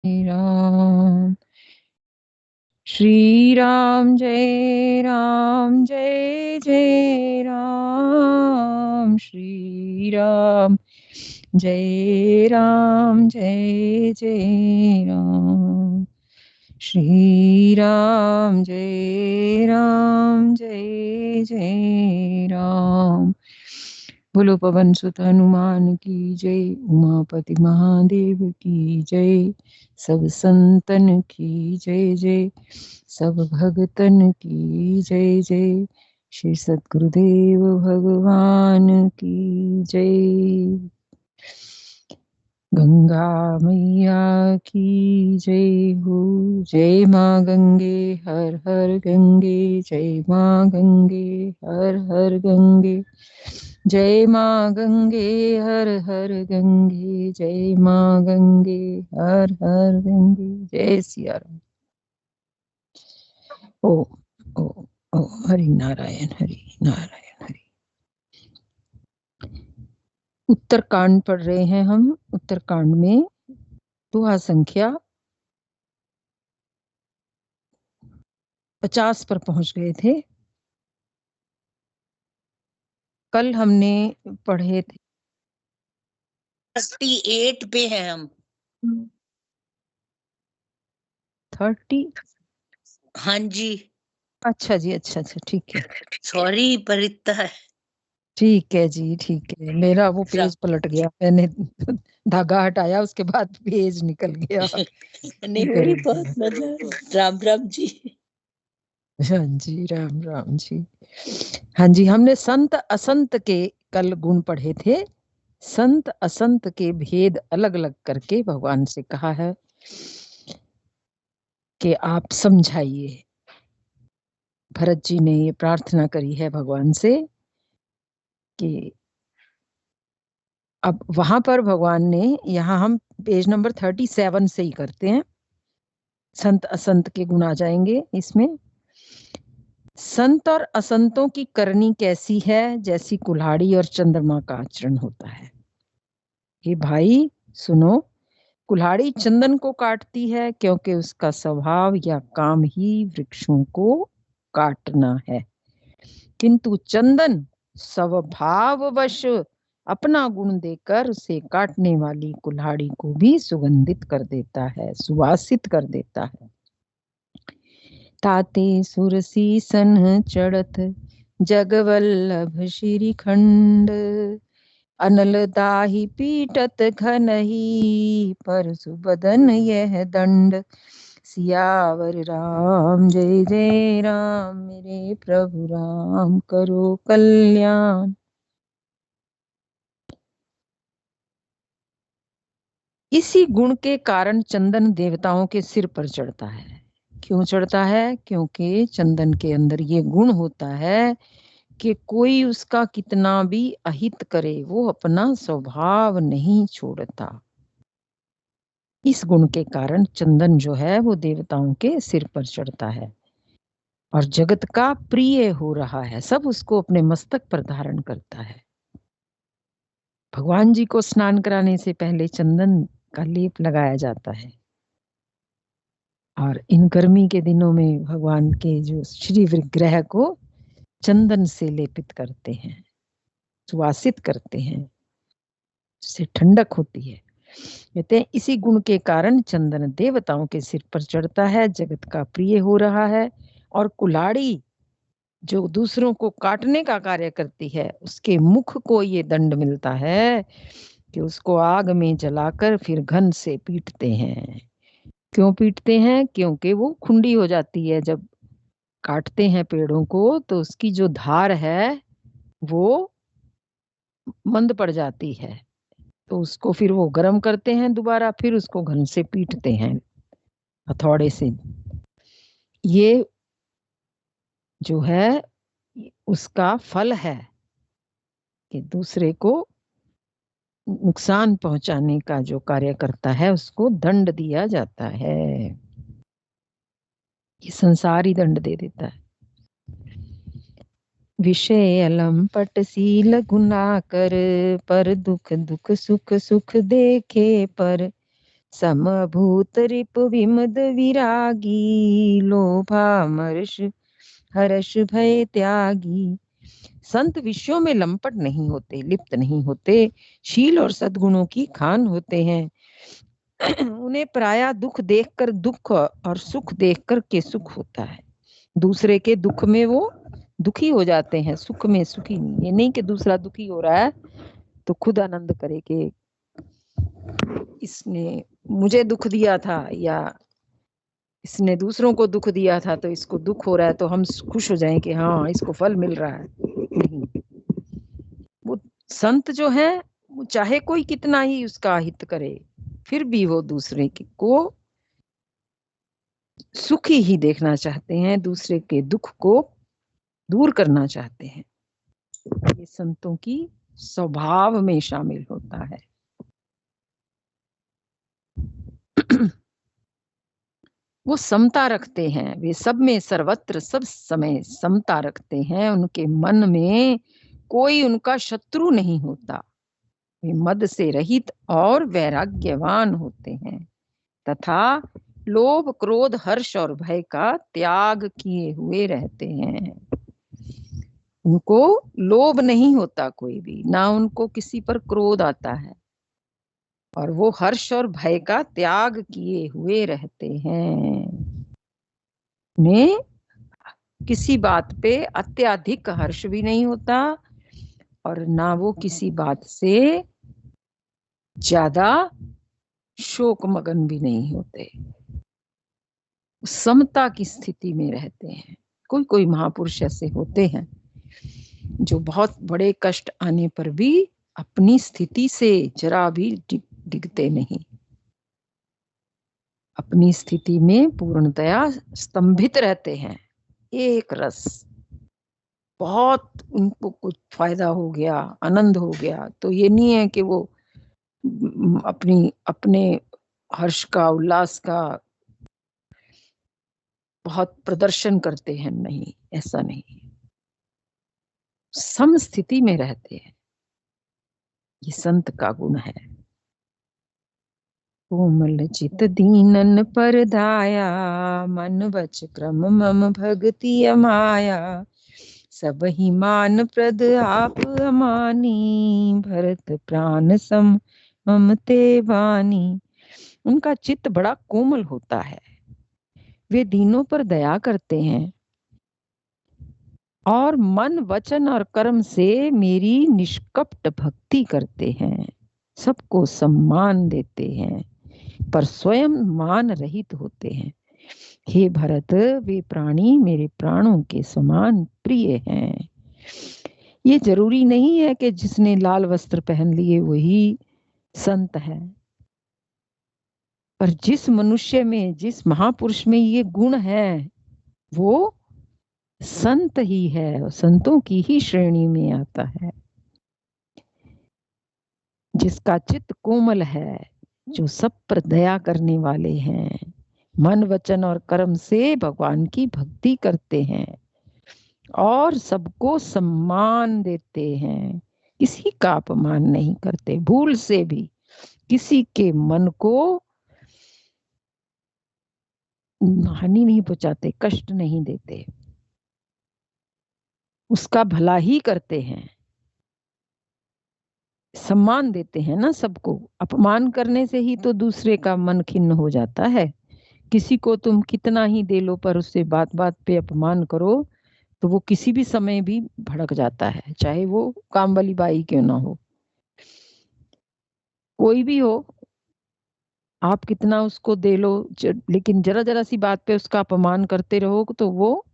राम श्री राम जय जय राम श्री राम जय जय राम श्री राम जय जय राम। बोलो पवन सुत हनुमान की जय, उमापति महादेव की जय, सब संतन की जय जय, सब भगतन की जय जय, श्री सद्गुरुदेव भगवान की जय। गंगा मैया की जय हो, जय माँ गंगे हर हर गंगे, जय माँ गंगे हर हर गंगे, जय माँ गंगे हर हर गंगे, जय माँ गंगे हर हर गंगे। जय सिया राम। ओ ओ ओ हरि नारायण हरि नारायण हरि। उत्तरकांड पढ़ रहे हैं हम। उत्तरकांड में दोहा संख्या 50 पर पहुंच गए थे। कल हमने पढ़े थे 38 पे हैं हम। 30। हाँ जी। अच्छा जी, अच्छा अच्छा, ठीक है। सॉरी पर इतना है। ठीक है जी, ठीक है। मेरा वो पेज पलट गया, मैंने धागा हटाया, उसके बाद पेज निकल गया। नहीं हो रही बहुत मजा। राम राम जी। हाँ जी, राम राम जी। हाँ जी, हमने संत असंत के कल गुण पढ़े थे। संत असंत के भेद अलग अलग करके भगवान से कहा है कि आप समझाइए। भरत जी ने ये प्रार्थना करी है भगवान से कि अब वहां पर भगवान ने, यहाँ हम पेज नंबर 37 से ही करते हैं, संत असंत के गुण आ जाएंगे इसमें। संत और असंतों की करनी कैसी है, जैसी कुल्हाड़ी और चंद्रमा का आचरण होता है। ये भाई सुनो, कुल्हाड़ी चंदन को काटती है क्योंकि उसका स्वभाव या काम ही वृक्षों को काटना है, किंतु चंदन स्वभाववश अपना गुण देकर उसे काटने वाली कुल्हाड़ी को भी सुगंधित कर देता है, सुवासित कर देता है। ताते सुरसी सन चढ़त जगवल्लभ श्रीखंड, अनल दाही पीटत घनही पर सुबदन यह दंड। सियावर राम जय राम, मेरे प्रभु राम करो कल्याण। इसी गुण के कारण चंदन देवताओं के सिर पर चढ़ता है। क्यों चढ़ता है? क्योंकि चंदन के अंदर ये गुण होता है कि कोई उसका कितना भी अहित करे, वो अपना स्वभाव नहीं छोड़ता। इस गुण के कारण चंदन जो है वो देवताओं के सिर पर चढ़ता है और जगत का प्रिय हो रहा है, सब उसको अपने मस्तक पर धारण करता है। भगवान जी को स्नान कराने से पहले चंदन का लेप लगाया जाता है, और इन गर्मी के दिनों में भगवान के जो श्री विग्रह को चंदन से लेपित करते हैं, सुवासित करते हैं, जिससे ठंडक होती है। कहते हैं इसी गुण के कारण चंदन देवताओं के सिर पर चढ़ता है, जगत का प्रिय हो रहा है। और कुल्हाड़ी जो दूसरों को काटने का कार्य करती है, उसके मुख को ये दंड मिलता है कि उसको आग में जलाकर फिर घन से पीटते हैं। क्यों पीटते हैं? क्योंकि वो खुंडी हो जाती है। जब काटते हैं पेड़ों को तो उसकी जो धार है वो मंद पड़ जाती है, तो उसको फिर वो गर्म करते हैं दोबारा, फिर उसको घन से पीटते हैं हथौड़े से। ये जो है उसका फल है कि दूसरे को नुकसान पहुंचाने का जो कार्य करता है उसको दंड दिया जाता है। ये संसार ही दंड दे देता है। विषय अलंपट सील गुना कर, पर दुख दुख सुख सुख देखे पर, समभूत रिप विमद विरागी, लोभामर्ष हर्ष भय त्यागी। संत विषयों में लंपट नहीं होते, लिप्त नहीं होते, शील और सद्गुणों की खान होते हैं। उन्हें प्रायः दुख देखकर दुख और सुख देखकर के सुख होता है। दूसरे के दुख में वो दुखी हो जाते हैं, सुख में सुखी नहीं। ये नहीं कि दूसरा दुखी हो रहा है तो खुद आनंद करे कि इसने मुझे दुख दिया था या इसने दूसरों को दुख दिया था तो इसको दुख हो रहा है तो हम खुश हो जाएं कि हाँ इसको फल मिल रहा है। नहीं, वो संत जो है वो चाहे कोई कितना ही उसका हित करे फिर भी वो दूसरे को सुखी ही देखना चाहते हैं, दूसरे के दुख को दूर करना चाहते हैं। ये संतों की स्वभाव में शामिल होता है। वो समता रखते हैं, वे सब में सर्वत्र सब समय समता रखते हैं। उनके मन में कोई उनका शत्रु नहीं होता। वे मद से रहित और वैराग्यवान होते हैं तथा लोभ क्रोध हर्ष और भय का त्याग किए हुए रहते हैं। उनको लोभ नहीं होता कोई भी, ना उनको किसी पर क्रोध आता है, और वो हर्ष और भय का त्याग किए हुए रहते हैं। उन्हें किसी बात पे अत्यधिक हर्ष भी नहीं होता और ना वो किसी बात से ज्यादा शोक मगन भी नहीं होते। समता की स्थिति में रहते हैं। कोई कोई महापुरुष ऐसे होते हैं जो बहुत बड़े कष्ट आने पर भी अपनी स्थिति से जरा भी डिगते नहीं, अपनी स्थिति में पूर्णतया स्तंभित रहते हैं। एक रस, बहुत उनको कुछ फायदा हो गया, आनंद हो गया तो ये नहीं है कि वो अपने हर्ष का उल्लास का बहुत प्रदर्शन करते हैं, नहीं, ऐसा नहीं। समस्थिति में रहते हैं, ये संत का गुण है। कोमल चित दीनन पर दाया, मन वच क्रम मम भगति अमाया। सब ही मान प्रद आप अमानी, भरत प्राण सम ममते वानी। उनका चित्त बड़ा कोमल होता है, वे दीनों पर दया करते हैं और मन वचन और कर्म से मेरी निष्कपट भक्ति करते हैं। सबको सम्मान देते हैं पर स्वयं मान रहित होते हैं। हे भरत, वे प्राणी मेरे प्राणों के समान प्रिय हैं। ये जरूरी नहीं है कि जिसने लाल वस्त्र पहन लिए वही संत है, पर जिस मनुष्य में, जिस महापुरुष में ये गुण है वो संत ही है, संतों की ही श्रेणी में आता है। जिसका चित्त कोमल है, जो सब पर दया करने वाले हैं, मन वचन और कर्म से भगवान की भक्ति करते हैं और सबको सम्मान देते हैं, किसी का अपमान नहीं करते, भूल से भी किसी के मन को हानि नहीं पहुंचाते, कष्ट नहीं देते, उसका भला ही करते हैं, सम्मान देते हैं ना सबको। अपमान करने से ही तो दूसरे का मन खिन्न हो जाता है। किसी को तुम कितना ही दे लो पर उससे बात बात पे अपमान करो तो वो किसी भी समय भी भड़क जाता है, चाहे वो काम वाली बाई क्यों ना हो, कोई भी हो। आप कितना उसको दे लो, लेकिन जरा जरा सी बात पे उसका अपमान करते रहो तो वो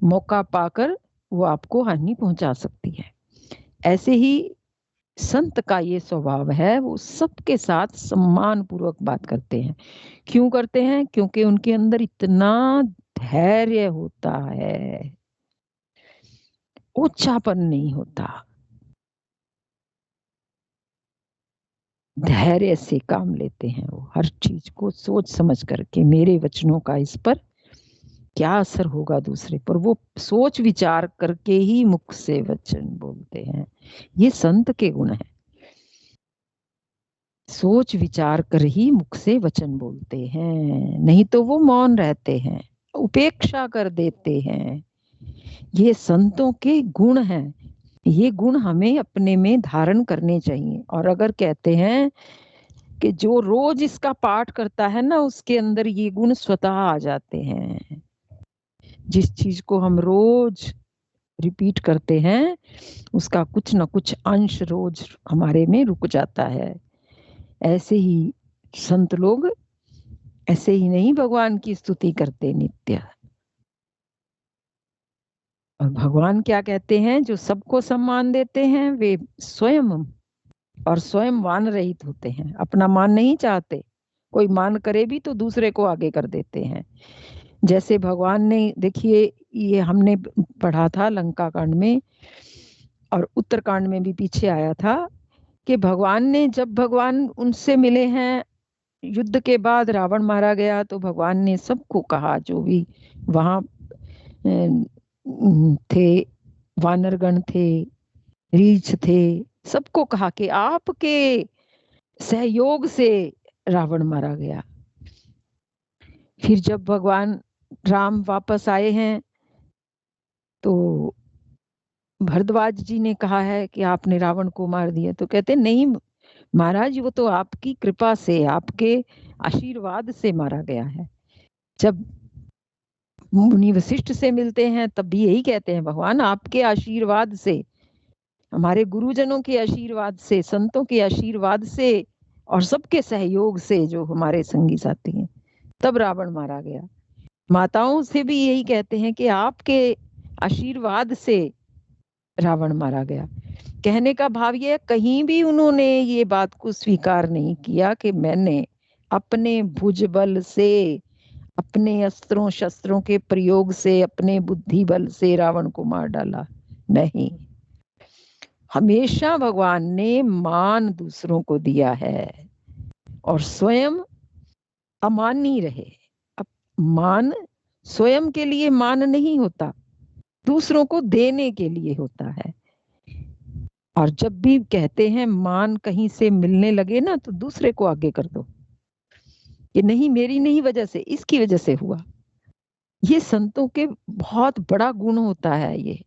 मौका पाकर वो आपको हानि पहुंचा सकती है। ऐसे ही संत का ये स्वभाव है, वो सबके साथ सम्मान पूर्वक बात करते हैं। क्यों करते हैं? क्योंकि उनके अंदर इतना धैर्य होता है, ऊंचापन नहीं होता, धैर्य से काम लेते हैं। वो हर चीज को सोच समझ करके, मेरे वचनों का इस पर क्या असर होगा दूसरे पर, वो सोच विचार करके ही मुख से वचन बोलते हैं। ये संत के गुण है। सोच विचार कर ही मुख से वचन बोलते हैं, नहीं तो वो मौन रहते हैं, उपेक्षा कर देते हैं। ये संतों के गुण हैं, ये गुण हमें अपने में धारण करने चाहिए। और अगर कहते हैं कि जो रोज इसका पाठ करता है ना, उसके अंदर ये गुण स्वतः आ जाते हैं। जिस चीज को हम रोज रिपीट करते हैं, उसका कुछ ना कुछ अंश रोज हमारे में रुक जाता है। ऐसे ही संत लोग ऐसे ही नहीं भगवान की स्तुति करते नित्य। और भगवान क्या कहते हैं, जो सबको सम्मान देते हैं वे स्वयं और स्वयं मान रहित होते हैं, अपना मान नहीं चाहते। कोई मान करे भी तो दूसरे को आगे कर देते हैं। जैसे भगवान ने, देखिए ये हमने पढ़ा था लंका कांड में, और उत्तरकांड में भी पीछे आया था कि भगवान ने, जब भगवान उनसे मिले हैं युद्ध के बाद, रावण मारा गया, तो भगवान ने सबको कहा, जो भी वहां थे, वानरगण थे, रीछ थे, सबको कहा कि आपके सहयोग से रावण मारा गया। फिर जब भगवान राम वापस आए हैं तो भरद्वाज जी ने कहा है कि आपने रावण को मार दिया, तो कहते नहीं महाराज, वो तो आपकी कृपा से, आपके आशीर्वाद से मारा गया है। जब मुनि वशिष्ठ से मिलते हैं तब भी यही कहते हैं, भगवान आपके आशीर्वाद से, हमारे गुरुजनों के आशीर्वाद से, संतों के आशीर्वाद से और सबके सहयोग से जो हमारे संगी साथी हैं, तब रावण मारा गया। माताओं से भी यही कहते हैं कि आपके आशीर्वाद से रावण मारा गया। कहने का भाव ये, कहीं भी उन्होंने ये बात को स्वीकार नहीं किया कि मैंने अपने भुजबल से, अपने अस्त्रों शस्त्रों के प्रयोग से, अपने बुद्धि बल से रावण को मार डाला। नहीं, हमेशा भगवान ने मान दूसरों को दिया है और स्वयं अमानी रहे। अब मान स्वयं के लिए मान नहीं होता, दूसरों को देने के लिए होता है। और जब भी कहते हैं मान कहीं से मिलने लगे ना, तो दूसरे को आगे कर दो कि नहीं, मेरी नहीं वजह से, इसकी वजह से हुआ। ये संतों के बहुत बड़ा गुण होता है। ये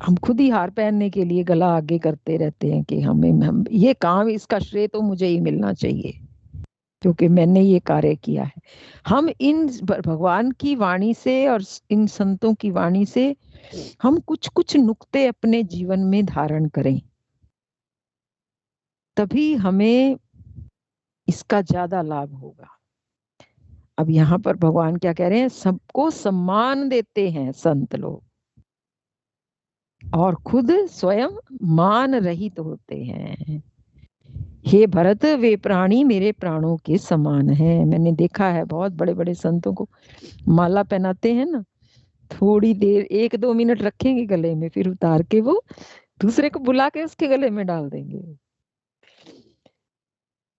हम खुद ही हार पहनने के लिए गला आगे करते रहते हैं कि हम ये काम, इसका श्रेय तो मुझे ही मिलना चाहिए क्योंकि मैंने ये कार्य किया है। हम इन भगवान की वाणी से और इन संतों की वाणी से हम कुछ कुछ नुक्ते अपने जीवन में धारण करें, तभी हमें इसका ज्यादा लाभ होगा। अब यहाँ पर भगवान क्या कह रहे हैं, सबको सम्मान देते हैं संत लोग और खुद स्वयं मान रहित होते हैं। हे भरत, वे प्राणी मेरे प्राणों के समान है। मैंने देखा है बहुत बड़े बड़े संतों को माला पहनाते हैं ना, थोड़ी देर 1-2 मिनट रखेंगे गले में, फिर उतार के वो दूसरे को बुला के उसके गले में डाल देंगे।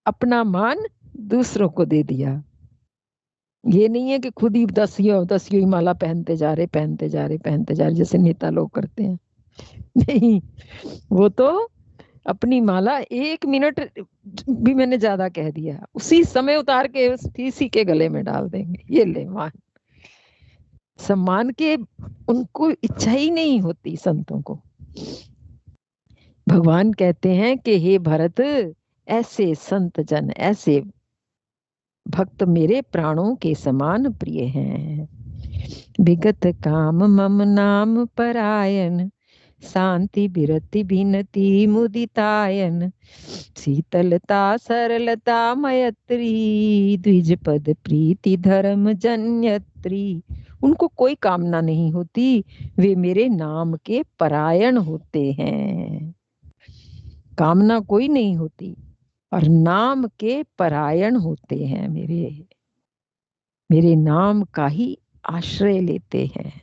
अपना मान दूसरों को दे दिया। ये नहीं है कि खुद ही दसियों ही माला पहनते जा रहे, पहनते जा रहे, पहनते जा रहे, जैसे नेता लोग करते हैं। नहीं, वो तो अपनी माला 1 मिनट भी, मैंने ज्यादा कह दिया, उसी समय उतार के किसी के गले में डाल देंगे। ये ले मान, सम्मान के उनको इच्छा ही नहीं होती संतों को। भगवान कहते हैं कि हे भरत, ऐसे संत जन, ऐसे भक्त मेरे प्राणों के समान प्रिय हैं। विगत काम मम नाम परायण, शांति बिरति भिन्नति मुदितायन, शीतलता सरलता मयत्री, द्विज पद प्रीति धर्म जन्यत्री। उनको कोई कामना नहीं होती, वे मेरे नाम के परायण होते हैं। कामना कोई नहीं होती और नाम के परायण होते हैं, मेरे नाम का ही आश्रय लेते हैं।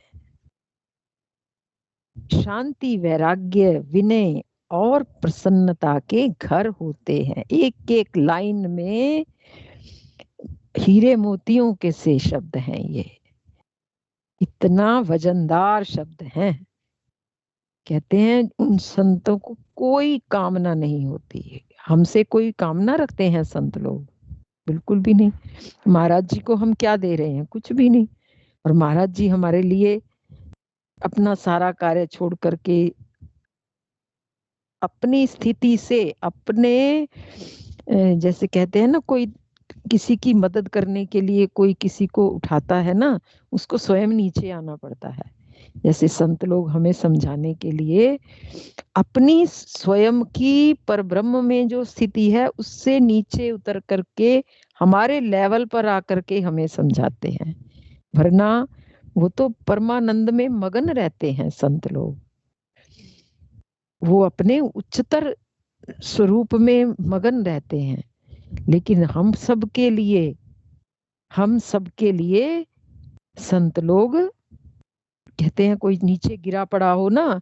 शांति, वैराग्य, विनय और प्रसन्नता के घर होते हैं। एक एक लाइन में हीरे मोतियों के से शब्द हैं, ये इतना वजनदार शब्द हैं। कहते हैं उन संतों को कोई कामना नहीं होती है, हमसे कोई कामना रखते हैं संत लोग? बिल्कुल भी नहीं। महाराज जी को हम क्या दे रहे हैं? कुछ भी नहीं। और महाराज जी हमारे लिए अपना सारा कार्य छोड़ करके अपनी स्थिति से, अपने जैसे कहते हैं ना, कोई किसी की मदद करने के लिए कोई किसी को उठाता है ना, उसको स्वयं नीचे आना पड़ता है। जैसे संत लोग हमें समझाने के लिए अपनी स्वयं की परब्रह्म में जो स्थिति है उससे नीचे उतर करके हमारे लेवल पर आकर के हमें समझाते हैं। वरना वो तो परमानंद में मगन रहते हैं संत लोग, वो अपने उच्चतर स्वरूप में मगन रहते हैं। लेकिन हम सबके लिए संत लोग कहते हैं, कोई नीचे गिरा पड़ा हो ना,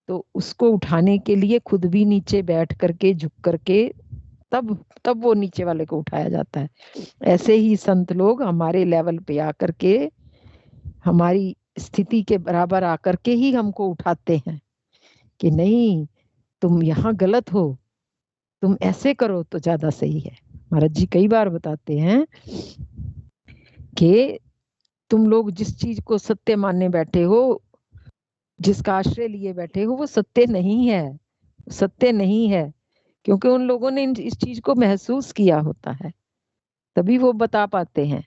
तो उसको उठाने के लिए खुद भी नीचे बैठ करके, झुक करके, तब वो नीचे वाले को उठाया जाता है। ऐसे ही संत लोग हमारे लेवल पे आकर के, हमारी स्थिति के बराबर आकर के ही हमको उठाते हैं कि नहीं, तुम यहाँ गलत हो, तुम ऐसे करो तो ज्यादा सही है। महाराज जी कई बार बताते हैं कि तुम लोग जिस चीज को सत्य मानने बैठे हो, जिसका आश्रय लिए बैठे हो, वो सत्य नहीं है, सत्य नहीं है। क्योंकि उन लोगों ने इस चीज को महसूस किया होता है, तभी वो बता पाते हैं।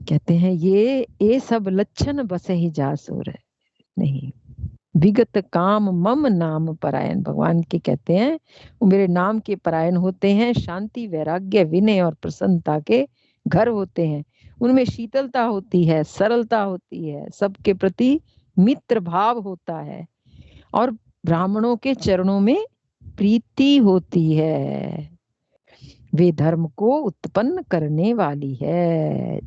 कहते हैं ये सब लक्षण बसे ही जासुर है नहीं, विगत काम मम नाम परायण। भगवान के कहते हैं वो मेरे नाम के परायण होते हैं, शांति वैराग्य विनय और प्रसन्नता के घर होते हैं। उनमें शीतलता होती है, सरलता होती है, सबके प्रति मित्र भाव होता है, और ब्राह्मणों के चरणों में प्रीति होती है। वे धर्म को उत्पन्न करने वाली है।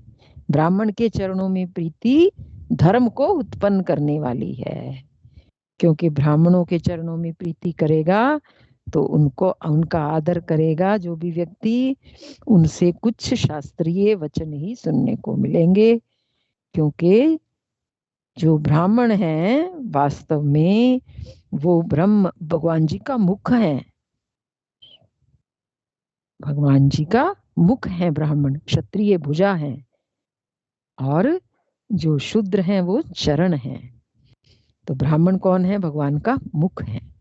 ब्राह्मण के चरणों में प्रीति धर्म को उत्पन्न करने वाली है। क्योंकि ब्राह्मणों के चरणों में प्रीति करेगा तो उनका आदर करेगा जो भी व्यक्ति, उनसे कुछ शास्त्रीय वचन ही सुनने को मिलेंगे। क्योंकि जो ब्राह्मण हैं वास्तव में वो ब्रह्म भगवान जी का मुख है, भगवान जी का मुख है ब्राह्मण, क्षत्रिय भुजा है, और जो शूद्र हैं वो चरण हैं। तो ब्राह्मण कौन है? भगवान का मुख है।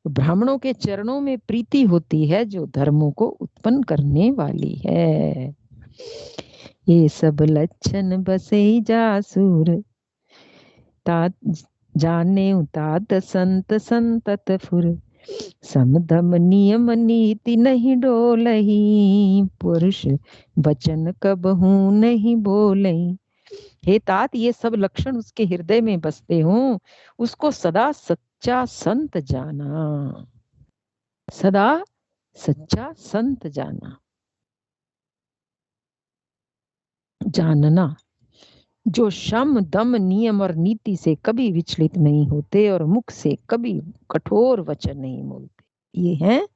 तो ब्राह्मणों के चरणों में प्रीति होती है जो धर्मों को उत्पन्न करने वाली है। ये सब लक्षण बसे जासुर, तात जाने तात संत संतत फुर, समधम नियम नीति नहीं डोलही, पुरुष वचन कबहू नहीं बोलही। हे तात, ये सब लक्षण उसके हृदय में बसते हों, उसको सदा सच्चा संत जाना, सदा सच्चा संत जानना, जो शम दम नियम और नीति से कभी विचलित नहीं होते और मुख से कभी कठोर वचन नहीं बोलते। ये हैं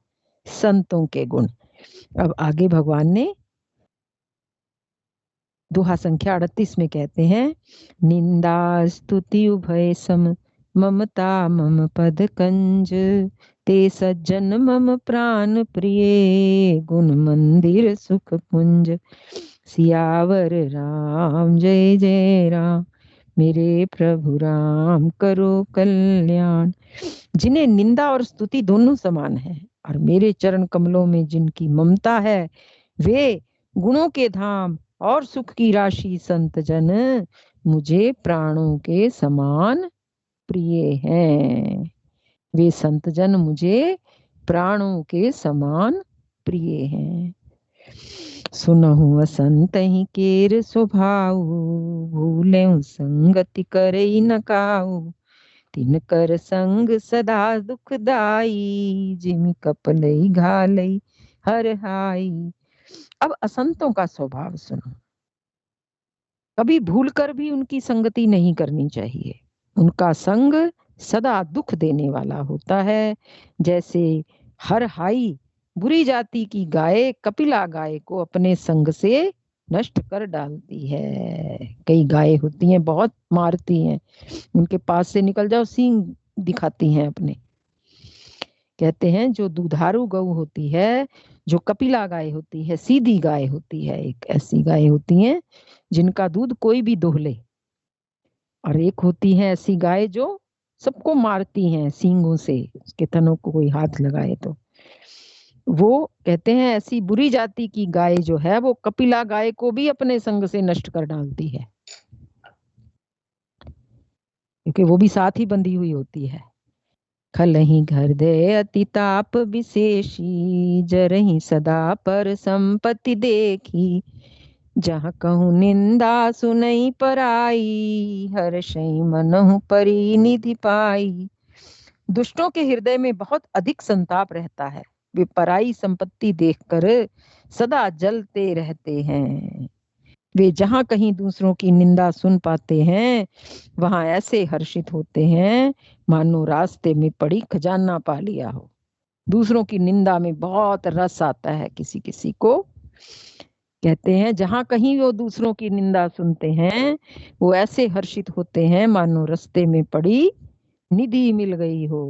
संतों के गुण। अब आगे भगवान ने दोहा संख्या 38 में कहते हैं, निंदा स्तुति उभय सम, ममता मम पद कंज, ते सज्जन मम प्राण प्रिय, गुण मंदिर सुख पुंज, सियावर राम जय जय राम, मेरे प्रभु राम करो कल्याण। जिन्हें निंदा और स्तुति दोनों समान है, और मेरे चरण कमलों में जिनकी ममता है, वे गुणों के धाम और सुख की राशि संत जन मुझे प्राणों के समान प्रिय हैं। वे संत जन मुझे प्राणों के समान प्रिय हैं। सुनहु असंत ही केर स्वभाव, भूले संगति करे न काऊ, तिनकर संग सदा दुखदाई, जिम कपलई घालई हर हाई। अब असंतों का स्वभाव सुनो, कभी भूलकर भी उनकी संगति नहीं करनी चाहिए। उनका संग सदा दुख देने वाला होता है। जैसे हर हाई बुरी जाति की गाय कपिला गाय को अपने संग से नष्ट कर डालती है। कई गाय होती हैं बहुत मारती हैं, उनके पास से निकल जाओ सींग दिखाती हैं अपने। कहते हैं जो दुधारू गऊ होती है, जो कपिला गाय होती है, सीधी गाय होती है, एक ऐसी गाय होती है जिनका दूध कोई भी दोह ले, और एक होती है ऐसी गाय जो सबको मारती हैं सींगों से, उसके थनों को कोई हाथ लगाए तो। वो कहते हैं ऐसी बुरी जाति की गाय जो है वो कपिला गाय को भी अपने संग से नष्ट कर डालती है, क्योंकि वो भी साथ ही बंधी हुई होती है। खलहि घर दे अति ताप विशेषी, जरहि सदा पर संपत्ति देखी, जहाँ कहूँ निंदा सुनई पराई, हर्षई मनहु परिनिधि पाई। दुष्टों के हृदय में बहुत अधिक संताप रहता है, वे पराई संपत्ति देखकर सदा जलते रहते हैं। वे जहां कहीं दूसरों की निंदा सुन पाते हैं वहां ऐसे हर्षित होते हैं मानो रास्ते में पड़ी खजाना पा लिया हो। दूसरों की निंदा में बहुत रस आता है किसी किसी को। कहते हैं जहां कहीं वो दूसरों की निंदा सुनते हैं वो ऐसे हर्षित होते हैं मानो रास्ते में पड़ी निधि मिल गई हो।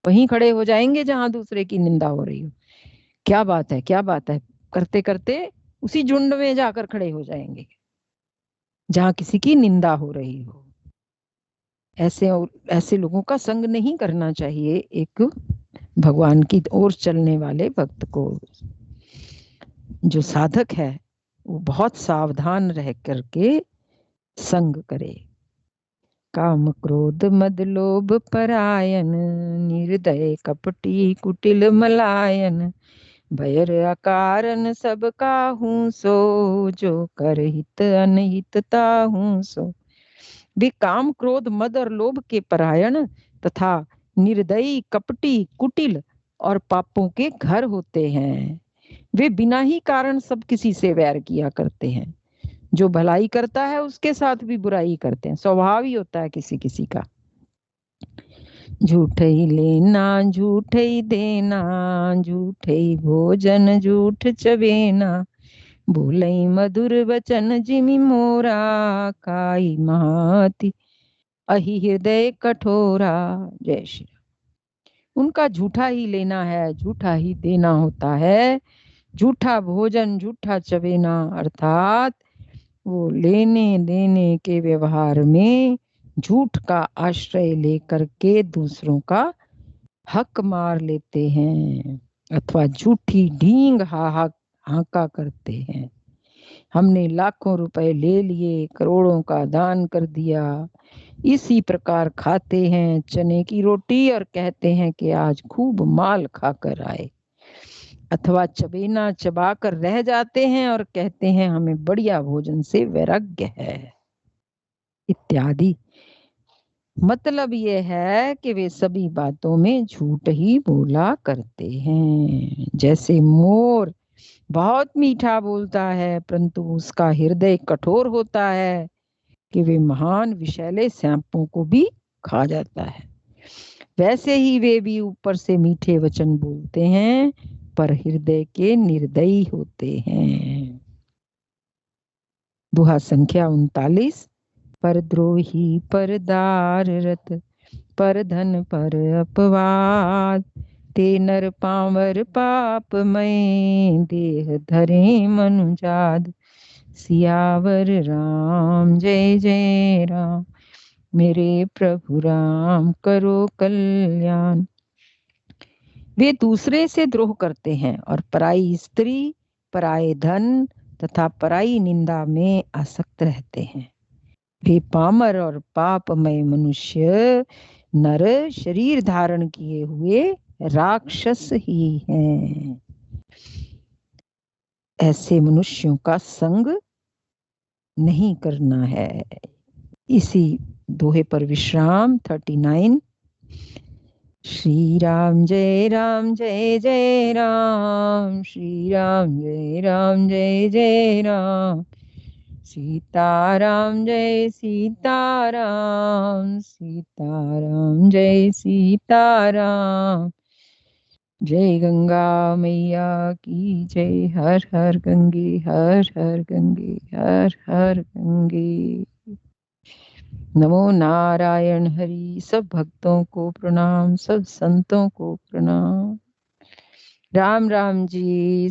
वहीं खड़े हो जाएंगे जहां दूसरे की निंदा हो रही हो। क्या बात है, क्या बात है, करते करते उसी झुंड में जाकर खड़े हो जाएंगे जहां किसी की निंदा हो रही हो। ऐसे और ऐसे लोगों का संग नहीं करना चाहिए एक भगवान की ओर चलने वाले भक्त को। जो साधक है वो बहुत सावधान रह करके संग करे। काम क्रोध मद लोभ परायन, निर्दय कपटी कुटिल मलायन, भयर अकारण सब काहू सो, जो कर हित अनहित ताहू सो। वे काम क्रोध मद और लोभ के परायण तथा निर्दयी कपटी कुटिल और पापों के घर होते हैं। वे बिना ही कारण सब किसी से वैर किया करते हैं। जो भलाई करता है उसके साथ भी बुराई करते हैं, स्वभाव ही होता है किसी किसी का। झूठ ही लेना झूठ ही देना, झूठ ही भोजन झूठ चबेना, भूलई मधुर वचन जिमि मोरा, काई महाति अहि हृदय कठोरा। जय श्री राम। उनका झूठा ही लेना है, झूठा ही देना होता है, झूठा भोजन झूठा चबेना, अर्थात वो लेने देने के व्यवहार में झूठ का आश्रय लेकर के दूसरों का हक मार लेते हैं, अथवा झूठी ढींग हाका करते हैं। हमने लाखों रुपए ले लिए, करोड़ों का दान कर दिया, इसी प्रकार खाते हैं चने की रोटी और कहते हैं कि आज खूब माल खाकर आए, अथवा चबेना चबाकर रह जाते हैं और कहते हैं हमें बढ़िया भोजन से वैराग्य है, इत्यादि। मतलब ये है कि वे सभी बातों में झूठ ही बोला करते हैं। जैसे मोर बहुत मीठा बोलता है परंतु उसका हृदय कठोर होता है कि वे महान विषैले सांपों को भी खा जाता है, वैसे ही वे भी ऊपर से मीठे वचन बोलते हैं पर हृदय के निर्दयी होते हैं। दोहा संख्या 39। पर द्रोही पर दार रत, पर धन पर अपवाद, ते नर पावर पाप में, देह धरे मनुजाद। सियावर राम जय जय राम, मेरे प्रभु राम करो कल्याण। वे दूसरे से द्रोह करते हैं और पराई स्त्री, पराये धन तथा पराई निंदा में आसक्त रहते हैं। वे पामर और पापमय मनुष्य नर शरीर धारण किए हुए राक्षस ही हैं। ऐसे मनुष्यों का संग नहीं करना है। इसी दोहे पर विश्राम। 39। श्री राम जय राम जय जय राम, श्री राम जय राम जय जय राम, सीताराम जय सीताराम, सीताराम जय सीताराम। जय गंगा मैया की जय। हर हर गंगे, हर हर गंगे, हर हर गंगे। नमो नारायण हरि। सब भक्तों को प्रणाम, सब संतों को प्रणाम। राम राम जी।